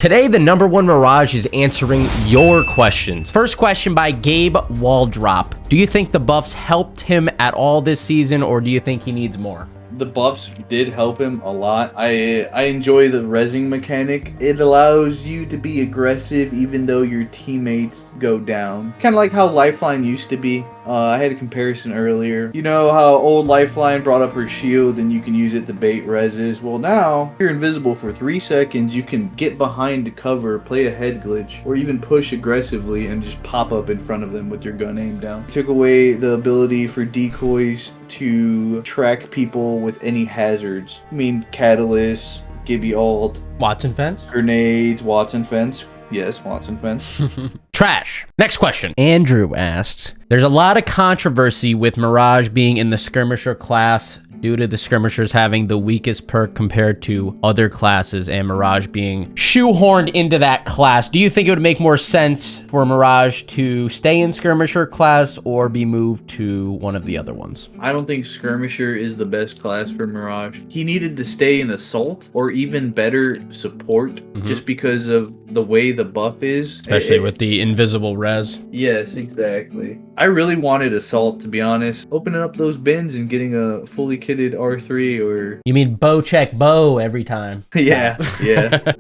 Today, the #1 Mirage is answering your questions. First question by Gabe Waldrop. Do you think the buffs helped him at all this season, or do you think he needs more? The buffs did help him a lot. I enjoy the rezzing mechanic. It allows you to be aggressive even though your teammates go down. Kind of like how Lifeline used to be. I had a comparison earlier. You know how old Lifeline brought up her shield and you can use it to bait rezzes? Well, now you're invisible for 3 seconds. You can get behind to cover, play a head glitch, or even push aggressively and just pop up in front of them with your gun aimed down. Took away the ability for decoys to track people with any hazards. I mean, Catalyst, Gibby Ult, Watson Fence? grenades, Watson Fence. Yes, Watson Fence. Trash. Next question. Andrew asks, there's a lot of controversy with Mirage being in the skirmisher class due to the skirmishers having the weakest perk compared to other classes and Mirage being shoehorned into that class. Do you think it would make more sense for Mirage to stay in skirmisher class or be moved to one of the other ones? I don't think skirmisher is the best class for Mirage. He needed to stay in assault or even better support just because of the way the buff is. Especially with the invisible res. Yes, exactly. I really wanted assault, to be honest. Opening up those bins and getting a fully kitted R3 or... You mean bow check bow every time? yeah.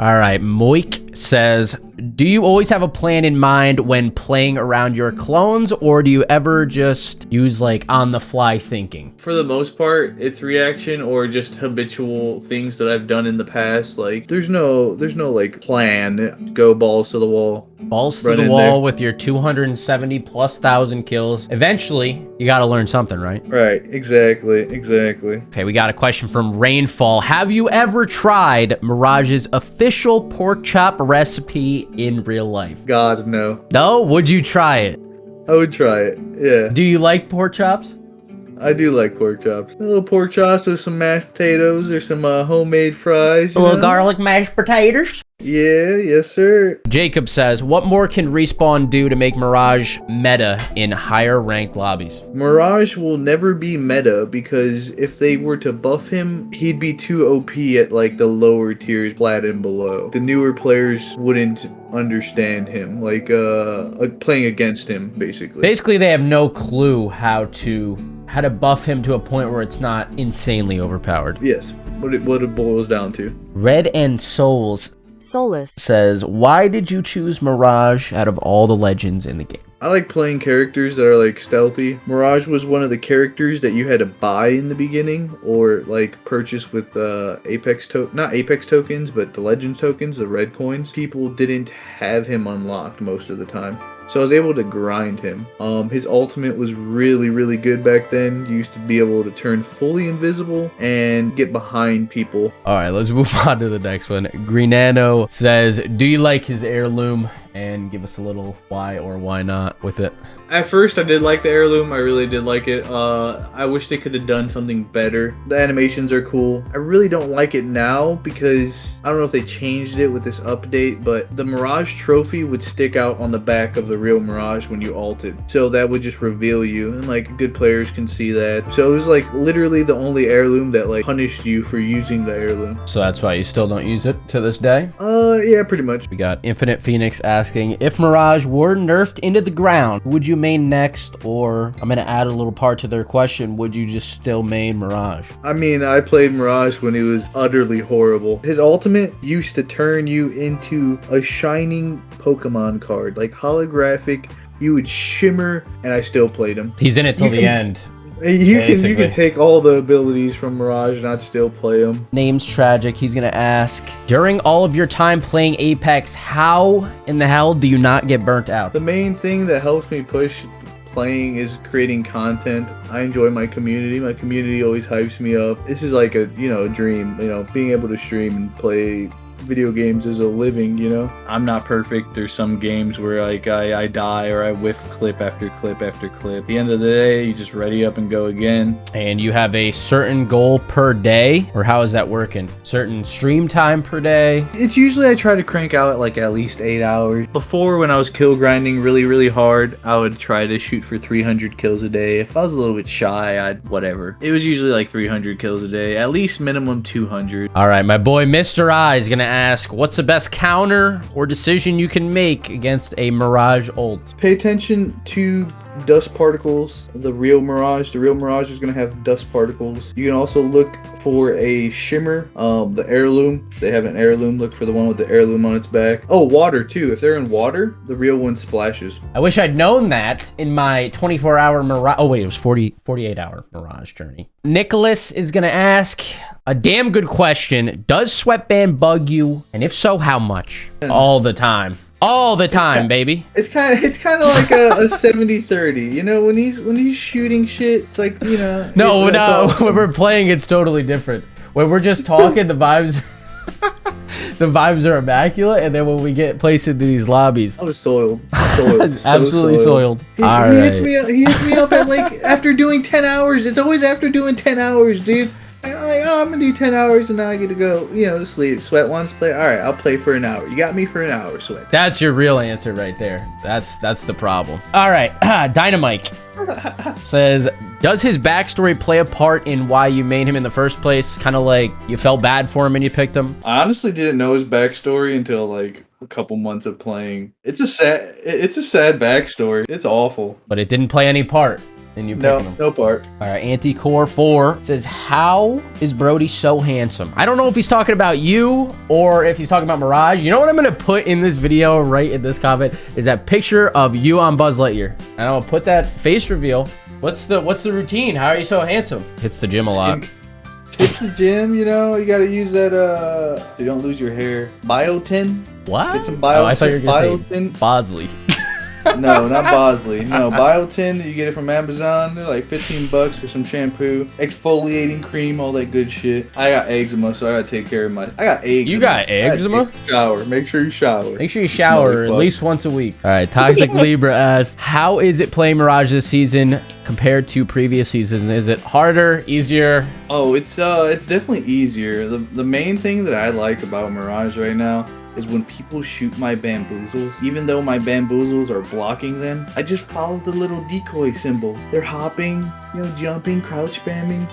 All right, Moik says, do you always have a plan in mind when playing around your clones, or do you ever just use like on the fly thinking? For the most part, it's reaction or just habitual things that I've done in the past. Like there's no like plan. Go balls to the wall. Balls to the wall with your 270,000+ kills. Eventually, you got to learn something, right? Right, exactly. Okay, we got a question from Rainfall. Have you ever tried Mirage's official pork chop recipe in real life? God, no. No? Would you try it? I would try it, yeah. Do you like pork chops? I do like pork chops. A little pork chops with some mashed potatoes or some homemade fries. A little garlic mashed potatoes? Yeah, yes sir. Jacob says, what more can Respawn do to make Mirage meta in higher ranked lobbies? Mirage will never be meta because if they were to buff him, he'd be too OP at like the lower tiers, plat and below. The newer players wouldn't understand him, like playing against him basically. Basically, they have no clue how to buff him to a point where it's not insanely overpowered. Yes, what it boils down to. Red and Souls Solus says, why did you choose Mirage out of all the legends in the game? I like playing characters that are like stealthy. Mirage was one of the characters that you had to buy in the beginning or like purchase with not Apex tokens, but the legend tokens, the red coins. People didn't have him unlocked most of the time. So I was able to grind him. His ultimate was really good back then. You used to be able to turn fully invisible and get behind people. All right, let's move on to the next one. Greenano says, do you like his heirloom? And give us a little why or why not with it. At first, I did like the heirloom. I really did like it. I wish they could have done something better. The animations are cool. I really don't like it now because I don't know if they changed it with this update, but the Mirage trophy would stick out on the back of the real Mirage when you ulted. So that would just reveal you, and like good players can see that. So it was like literally the only heirloom that like punished you for using the heirloom. So that's why you still don't use it to this day? Yeah, pretty much. We got Infinite Phoenix asking, if Mirage were nerfed into the ground, would you main next? Or I'm gonna add a little part to their question, would you just still main Mirage? I mean, I played Mirage when he was utterly horrible. His ultimate used to turn you into a shining Pokemon card, like holographic. You would shimmer, and I still played him. He's in it till the end. You can take all the abilities from Mirage and I'd still play him. Name's Tragic. He's gonna ask, during all of your time playing Apex, how in the hell do you not get burnt out? The main thing that helps me push playing is creating content. I enjoy my community. My community always hypes me up. This is like a dream, being able to stream and play video games as a living, I'm not perfect. There's some games where like I die or I whiff clip after clip after clip. At the end of the day, you just ready up and go again. And you have a certain goal per day, or how is that working? Certain stream time per day? It's usually I try to crank out at least 8 hours. Before, when I was kill grinding really hard, I would try to shoot for 300 kills a day. If I was a little bit shy, I'd whatever. It was usually like 300 kills a day, at least minimum 200. All right, my boy Mr. I is gonna ask, what's the best counter or decision you can make against a Mirage ult? Pay attention to dust particles. The real Mirage is going to have dust particles. You can also look for a shimmer, the Heirloom. If they have an Heirloom, look for the one with the Heirloom on its back. Oh, water too. If they're in water, the real one splashes. I wish I'd known that in my 24-hour Mirage. Oh wait, it was 48-hour Mirage journey. Nicholas is going to ask a damn good question. Does sweatband bug you? And if so, how much? All the time. All the time, baby. It's kind of like a 70-30. You know, when he's shooting shit, it's like, you know. No. When we're playing, it's totally different. When we're just talking, the vibes are immaculate, and then when we get placed into these lobbies, I was soiled. Absolutely soiled. He hits me up at like after doing 10 hours. It's always after doing 10 hours, dude. I'm like, oh, I'm gonna do 10 hours and now I get to go, you know, to sleep. Sweat wants to play. All right, I'll play for an hour. You got me for an hour, Sweat. That's your real answer right there. That's the problem. All right, Dynamite says, does his backstory play a part in why you made him in the first place? Kind of like you felt bad for him and you picked him? I honestly didn't know his backstory until like a couple months of playing. It's a sad backstory. It's awful. But it didn't play any part. No part. All right, Anticore4 says, how is Brody so handsome? I don't know if he's talking about you or if he's talking about Mirage. You know what I'm gonna put in this video right in this comment is that picture of you on Buzz Lightyear. And I'll put that face reveal. What's the routine? How are you so handsome? Hits the gym a lot. It's the gym, you know. You gotta use that. You don't lose your hair. Biotin. What? Get some biotin. I thought you were gonna say Bosley. No, not Bosley. No, Biotin, you get it from Amazon. They're like $15 for some shampoo, exfoliating cream, all that good shit. I got eczema, so I gotta take care of my. I got eczema. You got eczema? Shower. Make sure you shower. Make sure you shower at least once a week. All right, Toxic Libra asks, how is it playing Mirage this season compared to previous seasons? Is it harder, easier? Oh, it's definitely easier. The main thing that I like about Mirage right now is when people shoot my bamboozles, even though my bamboozles are blocking them, I just follow the little decoy symbol. They're hopping, you know, jumping, crouch spamming.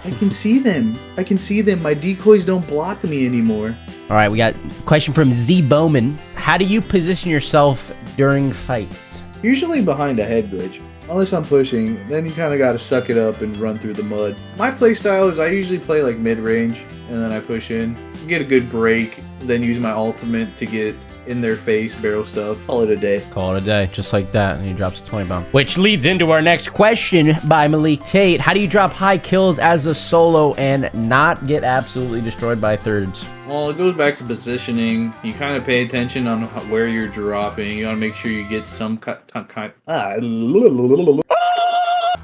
I can see them. My decoys don't block me anymore. All right, we got a question from Z Bowman. How do you position yourself during fights? Usually behind a head glitch. Unless I'm pushing, then you kind of got to suck it up and run through the mud. My playstyle is I usually play like mid-range, and then I push in, get a good break, then use my ultimate to get in their face, barrel stuff. Call it a day. Call it a day, just like that, and he drops a 20 bomb. Which leads into our next question by Malik Tate. How do you drop high kills as a solo and not get absolutely destroyed by thirds? Well, it goes back to positioning. You kind of pay attention on where you're dropping. You want to make sure you get some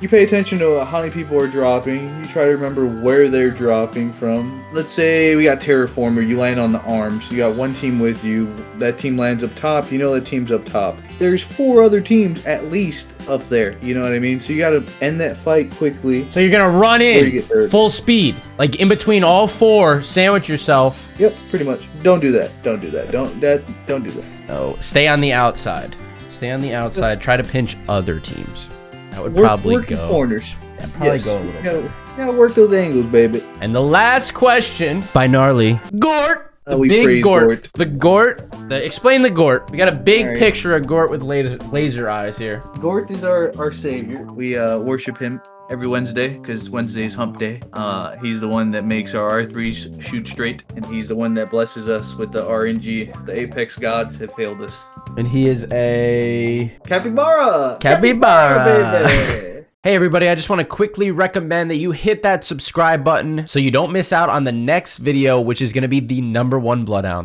You pay attention to how many people are dropping. You try to remember where they're dropping from. Let's say we got Terraformer. You land on the arms. You got one team with you. That team lands up top. You know that team's up top. There's 4 other teams at least up there. You know what I mean? So you got to end that fight quickly. So you're going to run in full speed. Like in between all 4, sandwich yourself. Yep, pretty much. Don't do that. Don't do that. Don't do that. No, stay on the outside. Stay on the outside. Try to pinch other teams. That would probably work go. Corners. Yeah, probably go a little bit. Gotta work those angles, baby. And the last question by Gnarly. Gort! The big Gort. The Gort. Explain the Gort. We got a big picture of Gort with laser eyes here. Gort is our savior. We worship him every Wednesday because Wednesday's hump day. He's the one that makes our R3s shoot straight, and he's the one that blesses us with the RNG. The Apex gods have hailed us. And he is a capybara. Capybara, baby. Hey everybody, I just want to quickly recommend that you hit that subscribe button so you don't miss out on the next video, which is going to be the #1 Bloodhound.